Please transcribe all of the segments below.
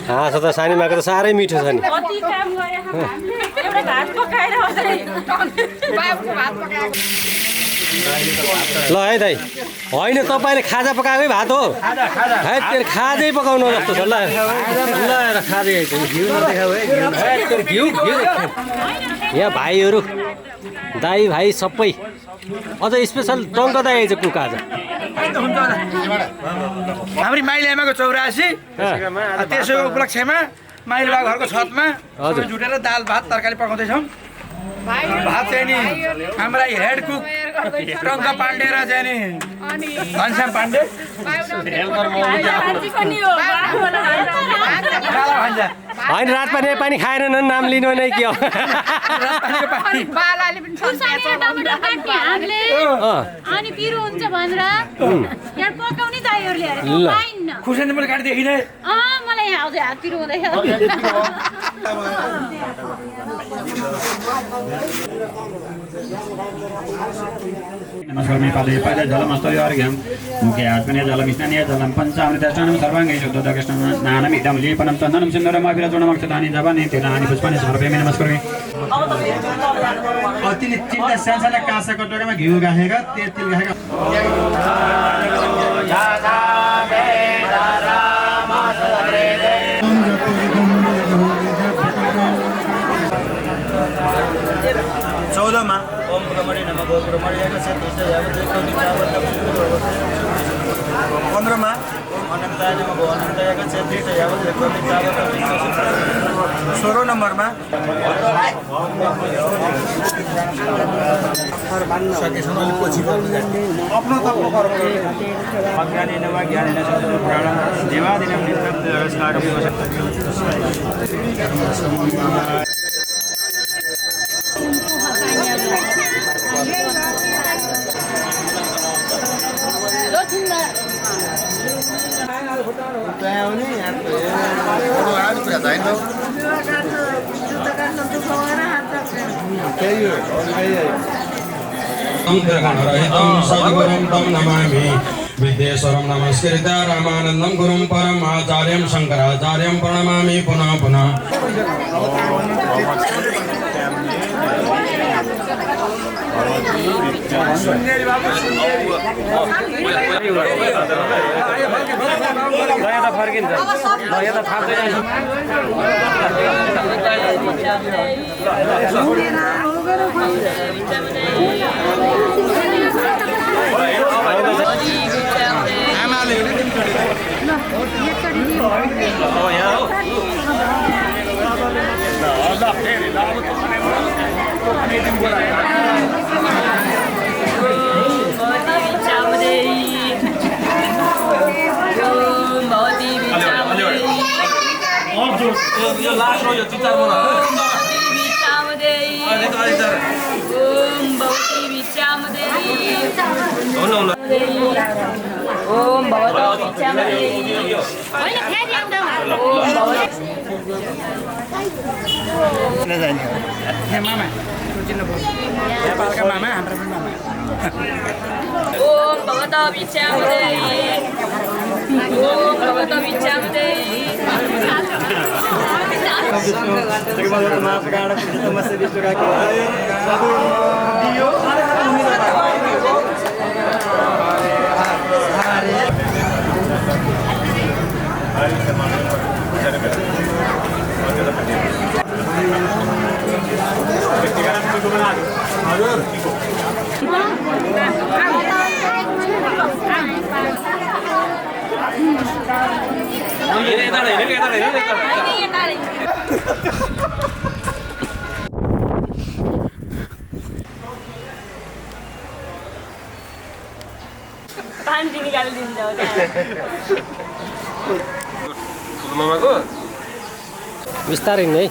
हाँस त सानीमाको त साह्रै मिठो छ नि ल है दाइ होइन तपाईँले खाजा पकाएकै भात हो है त्यो खाजै पकाउनु जस्तो छ ल ल खाजै यहाँ भाइहरू दाई भाइ सबै अझ स्पेसल टङ्क दाई आइज कुक आज हाम्रो माइली आमाको 84 त्यसैको उपलक्ष्यमा माइली बा घरको छतमा जुटेर दाल भात तरकारी पकाउँदैछौँ भात चाहिँ नि हाम्रा हेड कुक टङ्का पाण्डे र चाहिँ नि घनश्याम पाण्डे होइन रात पानी खाएन नाम लिनु नै के हो अनि पिरो हुन्छ भनेर यहाँ पकाउने दाइहरूले खुर्सानी मैले काटिदिएँ किन मलाई यहाँ आउँछ हात पिरो हुँदैछ नमस्कार नेपाली पाइला जलमस्तर्य अर्घ्यम मुखे आत्मने जलमिष्णनीय जलम पञ्चामृतष्टानं सर्वाङ्गै शुद्धोदकष्णं नानम् इदं लेपनं चन्दनं सिन्दूरं अभिरचूर्णमक्षतानि जपानि तेनानि पुष्पानि समर्पयामि नमस्कारामि अति चिन्ता सानसाना काँसा कटोरामा घिउ गाखेका तेल गाखेका चौधमा ओम ब्रह्मणे नमः गो ब्रह्मणे से तुष्ट यावत् 15मा ओम अनन्ताय नमः गो अनन्ताय से तुष्ट यावत् 16 नम्बरमा सकेसम्म पछि आफ्नो त अज्ञाने नवा ज्ञानेन सदो पुराणं देवादिनं नित्यं जगस्नागं सद्गुरुं तं नमामि विद्येश्वरं नमस्कृत्य रामानन्दं गुरुं परम आचार्यं शंकराचार्यं प्रणमामि पुनः पुनः यो लास्ट हो यो चिचार बना ओम भगवतो विचामदेहि होइन फेरि आउँदा ओम भगवतो मामा नेपालका मामा हाम्रो पनि मामा ओम भगवतो विचामदेहि ओम भगवतो विचामदेहि पानी निकालिदिन्छ मामाको बिस्तारै नै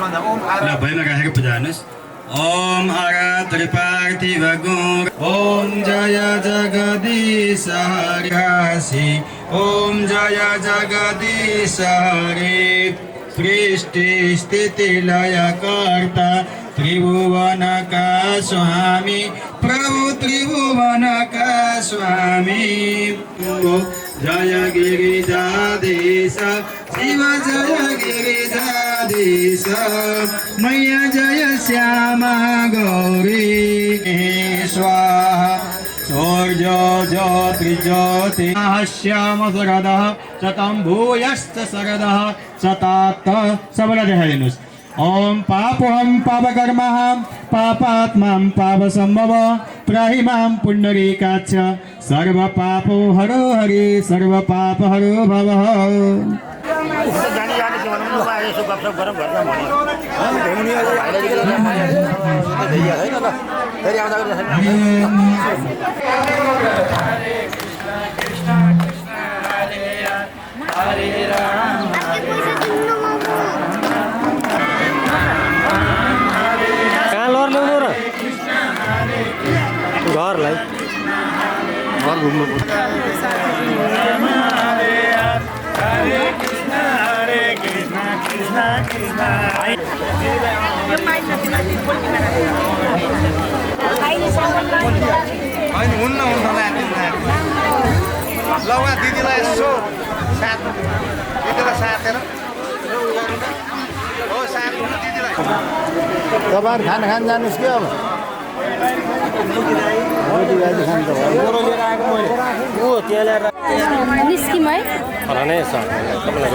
ल भैमा गाएको पूजा हेर्नुहोस्। ओम आरात पार्थिव गुण ओम जय जगदीश हरि ओम जय जगदीश हरि सृष्टि स्थिति लय कर्ता त्रिभुवन का स्वामी प्रभु त्रिभुवन का स्वामी जय गिरिजाधीश शिव जय गिरिजाधीश मैया जय श्यामा गौरी स्वाहा सूर्य ज्योति श्याम शरदः शतं भूयश्च शरदः शतात सबैलाई देखाइदिनुहोस्। ओम पापोहम पापकर्महम पापात्मां पापसम्भव त्राहिमां पुण्डरीकाक्ष सर्व पापो हरो हरि सर्व पाप हरो भवः। कहाँ लड्नु र घरलाई घर घुम्नु हुन्न ल उहाँ दिदीलाई यसो दिदीलाई साथेर हो साथ दिदीलाई तपाईँहरू खाना खान जानुहोस् कि अब निस्किम है फलानै छ तपाईँलाई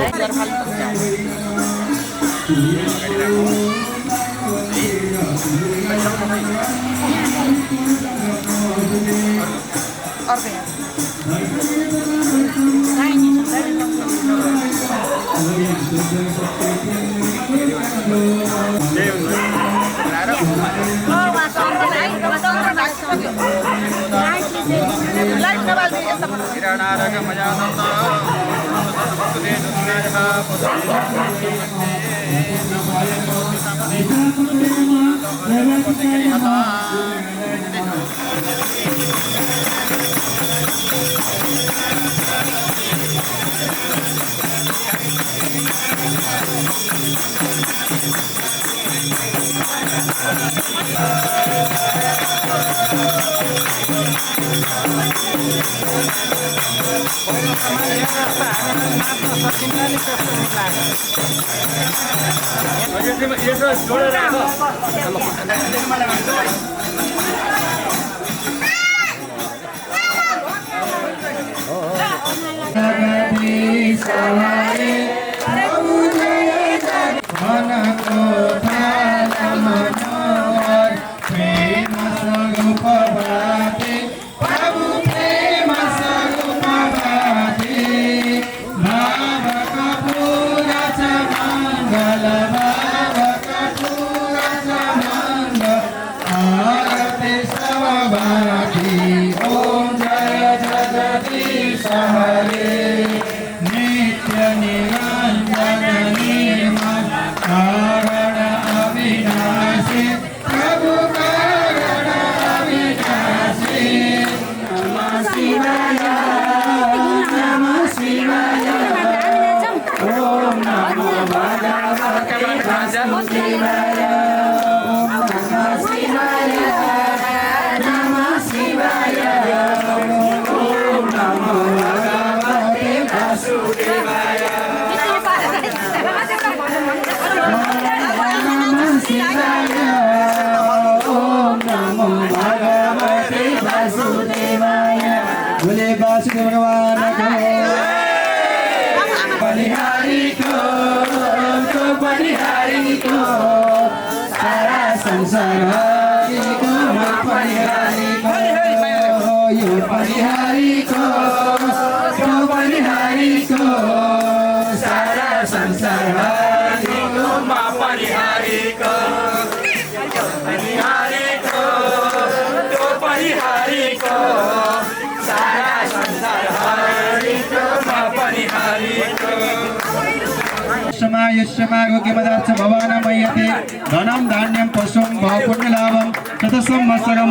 यस्य मार्गो किमदाच्च भवानमयते धनं धान्यं पशुं बहुपुण्यलाभं ततसंवत्सरं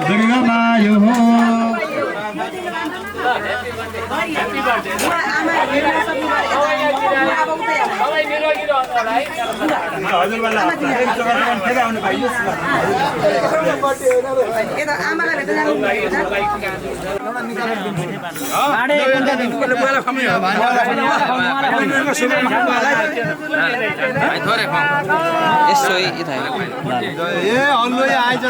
दीर्घमायुः ए हल्लो आइज